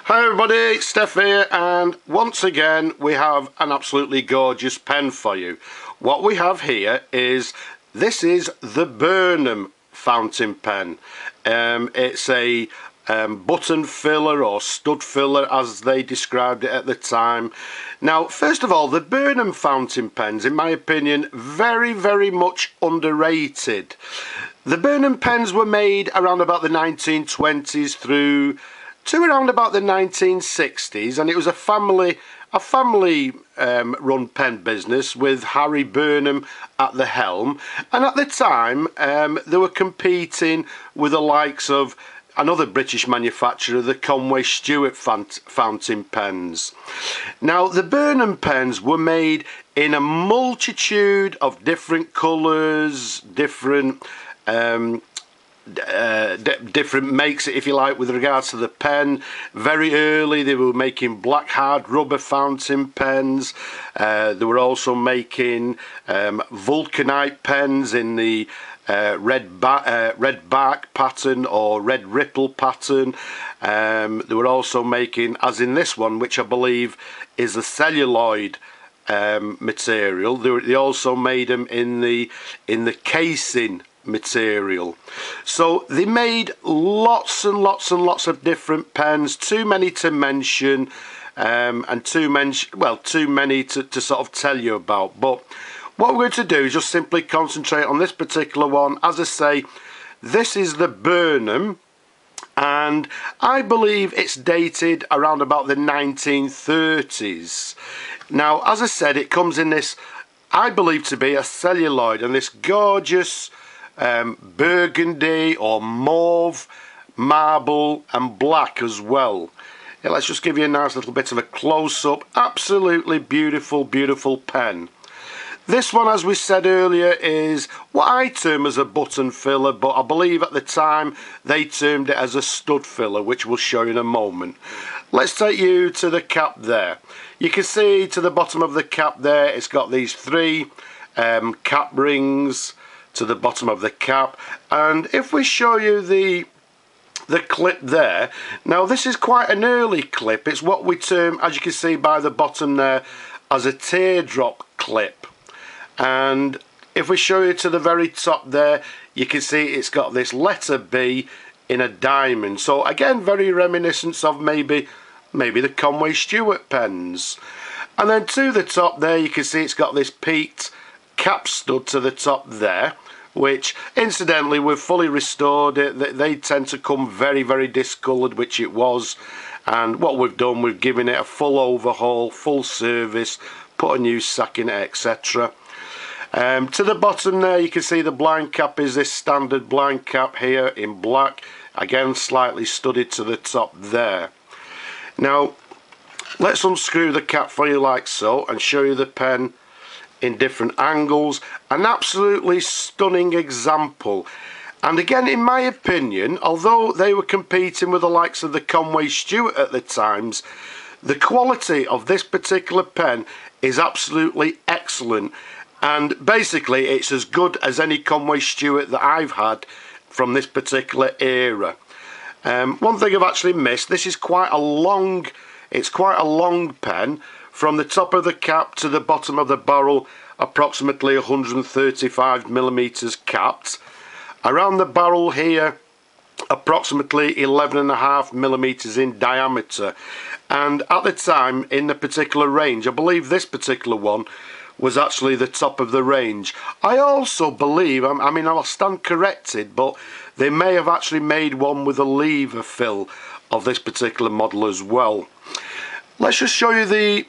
Hi everybody, Steph here, and once again we have an absolutely gorgeous pen for you. What we have here is, this is the Burnham fountain pen. It's a button filler or stud filler as they described it at the time. Now, first of all, the Burnham fountain pens, in my opinion, very much underrated. The Burnham pens were made around about the 1920s through to around about the 1960s, and it was a family run pen business with Harry Burnham at the helm. And at the time they were competing with the likes of another British manufacturer, the Conway Stewart fountain pens. Now, the Burnham pens were made in a multitude of different colours, different makes, if you like, with regards to the pen. Very early they were making black hard rubber fountain pens. They were also making vulcanite pens in the red bark pattern or red ripple pattern. They were also making, as in this one, which I believe is a celluloid material. They also made them in the casing material. So they made lots and lots of different pens, too many to mention, and too many to sort of tell you about. But what we're going to do is just simply concentrate on this particular one. As I say, this is the Burnham, and I believe it's dated around about the 1930s. Now, as I said, it comes in this, I believe to be a celluloid, and this gorgeous burgundy or mauve, marble and black as well. Yeah, let's just give you a nice little bit of a close-up. Absolutely beautiful pen. This one, as we said earlier, is what I term as a button filler, but I believe at the time they termed it as a stud filler, which we'll show you in a moment. Let's take you to the cap there. You can see to the bottom of the cap there, it's got these three cap rings to the bottom of the cap. And if we show you the clip there, now this is quite an early clip. It's what we term, as you can see by the bottom there, as a teardrop clip. And if we show you to the very top there, you can see it's got this letter B in a diamond. So again, very reminiscent of maybe the Conway Stewart pens. And then to the top there, you can see it's got this peaked cap stud to the top there, which incidentally we've fully restored it. They tend to come very discoloured, which it was, and what we've done, we've given it a full overhaul, full service, put a new sack in it, etc. To the bottom there, you can see the blind cap is this standard blind cap here in black, again slightly studded to the top there. Now let's unscrew the cap for you like so and show you the pen in different angles. An absolutely stunning example. And again, in my opinion, although they were competing with the likes of the Conway Stewart at the times, the quality of this particular pen is absolutely excellent, and basically it's as good as any Conway Stewart that I've had from this particular era. One thing I've actually missed, this is quite a long, it's quite a long pen. From the top of the cap to the bottom of the barrel, approximately 135 millimeters capped. Around the barrel here, approximately 11.5 millimeters in diameter. And at the time, in the particular range, I believe this particular one was actually the top of the range. I also believe, I mean, I'll stand corrected, but they may have actually made one with a lever fill of this particular model as well. Let's just show you the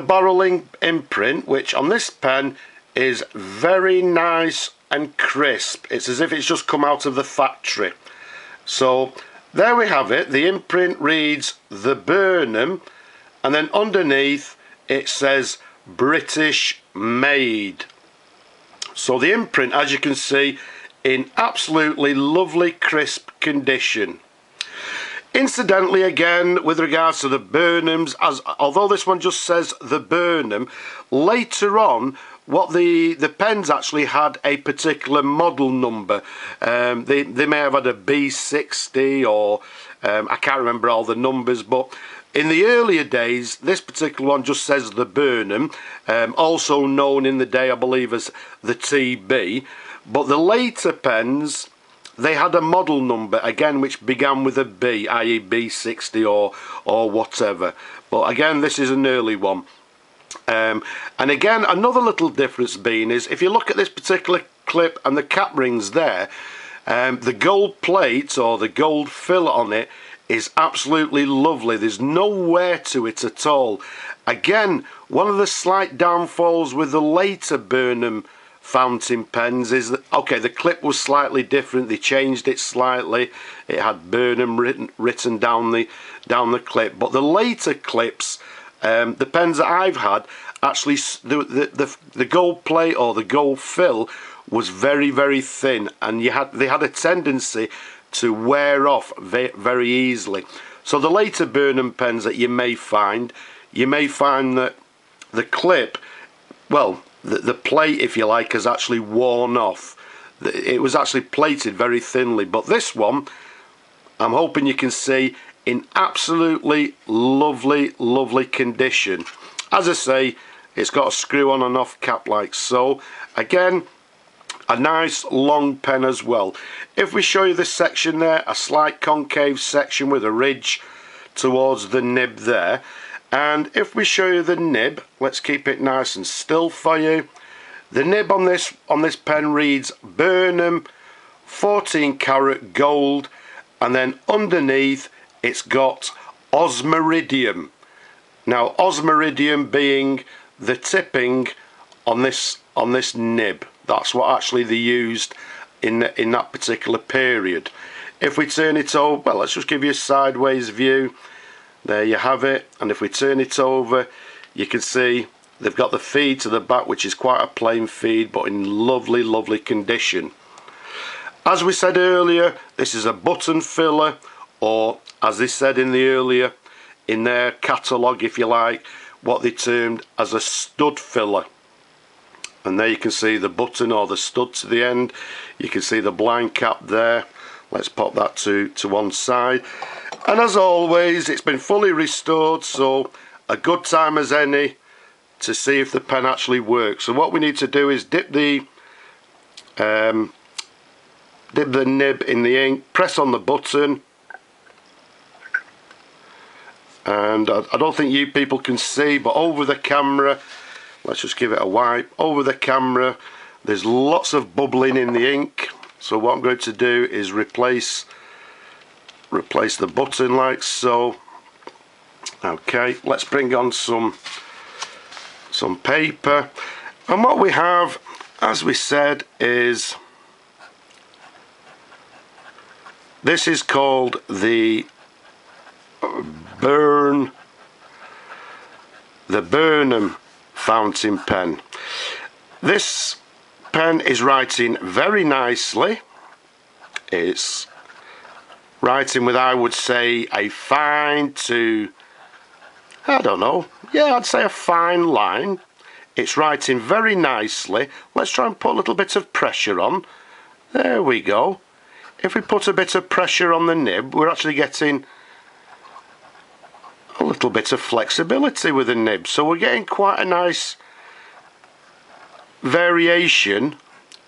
barrel imprint, which on this pen is very nice and crisp. It's as if it's just come out of the factory. So there we have it. The imprint reads the Burnham, and then underneath it says British made. So the imprint, as you can see, in absolutely lovely crisp condition. Incidentally, again, with regards to the Burnhams, although this one just says the Burnham, later on what the pens actually had a particular model number. They may have had a B60 or I can't remember all the numbers, but in the earlier days, this particular one just says the Burnham, also known in the day, I believe, as the TB. But the later pens, they had a model number, again, which began with a B, i.e. B60 or whatever. But again, this is an early one. And again, another little difference being is, if you look at this particular clip and the cap rings there, the gold plate or the gold fill on it is absolutely lovely. There's no wear to it at all. Again, one of the slight downfalls with the later Burnham fountain pens is that, okay, the clip was slightly different. They changed it slightly. It had Burnham written down the clip. But the later clips, the pens that I've had, actually the gold plate or the gold fill was very, very thin, and they had a tendency to wear off very easily. So the later Burnham pens that you may find that the clip, well, the plate, if you like, has actually worn off. It was actually plated very thinly, but this one, I'm hoping you can see, in absolutely lovely, lovely condition. As I say, it's got a screw on and off cap like so. Again, a nice long pen as well. If we show you this section there, a slight concave section with a ridge towards the nib there. And if we show you the nib, let's keep it nice and still for you. The nib on this pen reads Burnham 14 karat gold, and then underneath it's got osmiridium. Now, osmiridium being the tipping on this nib. That's what actually they used in that particular period. If we turn it over, well, let's just give you a sideways view. There you have it. And if we turn it over, you can see they've got the feed to the back, which is quite a plain feed, but in lovely, lovely condition. As we said earlier, this is a button filler, or as they said in their catalogue, if you like, what they termed as a stud filler. And there you can see the button or the stud to the end. You can see the blind cap there. Let's pop that to one side. And as always, it's been fully restored, so a good time as any to see if the pen actually works. So what we need to do is dip the nib in the ink, press on the button, and I don't think you people can see, but over the camera, let's just give it a wipe. Over the camera, there's lots of bubbling in the ink. So what I'm going to do is replace the button like so. Okay, let's bring on some paper. And what we have, as we said, is this is called the Burnham fountain pen. This pen is writing very nicely. It's writing with, I would say, a fine to, I don't know, yeah, I'd say a fine line. It's writing very nicely. Let's try and put a little bit of pressure on. There we go. If we put a bit of pressure on the nib, we're actually getting a little bit of flexibility with the nib, so we're getting quite a nice variation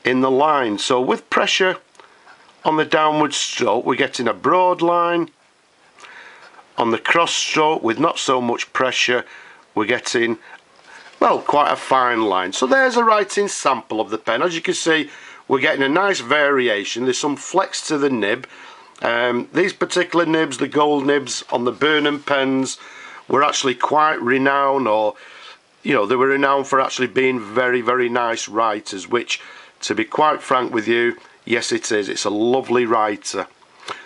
in the line. So with pressure on the downward stroke, we're getting a broad line. On the cross stroke, with not so much pressure, we're getting, well, quite a fine line. So there's a writing sample of the pen. As you can see, we're getting a nice variation. There's some flex to the nib. These particular nibs, the gold nibs on the Burnham pens, were actually quite renowned, or, you know, they were renowned for actually being very, very nice writers, which, to be quite frank with you, yes it is. It's a lovely writer.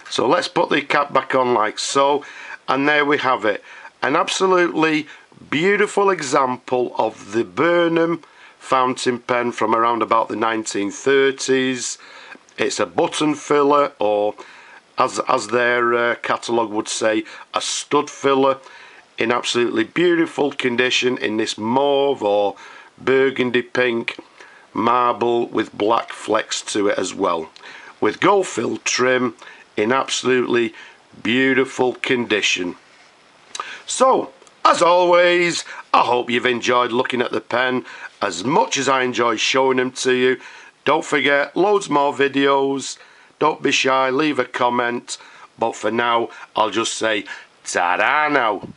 So let's put the cap back on like so, and there we have it. An absolutely beautiful example of the Burnham fountain pen from around about the 1930s. It's a button filler, or as their catalogue would say, a stud filler, in absolutely beautiful condition in this mauve or burgundy pink marble with black flecks to it as well, with gold filled trim in absolutely beautiful condition. So as always, I hope you've enjoyed looking at the pen as much as I enjoy showing them to you. Don't forget, loads more videos. Don't be shy, leave a comment. But for now, I'll just say ta-da now.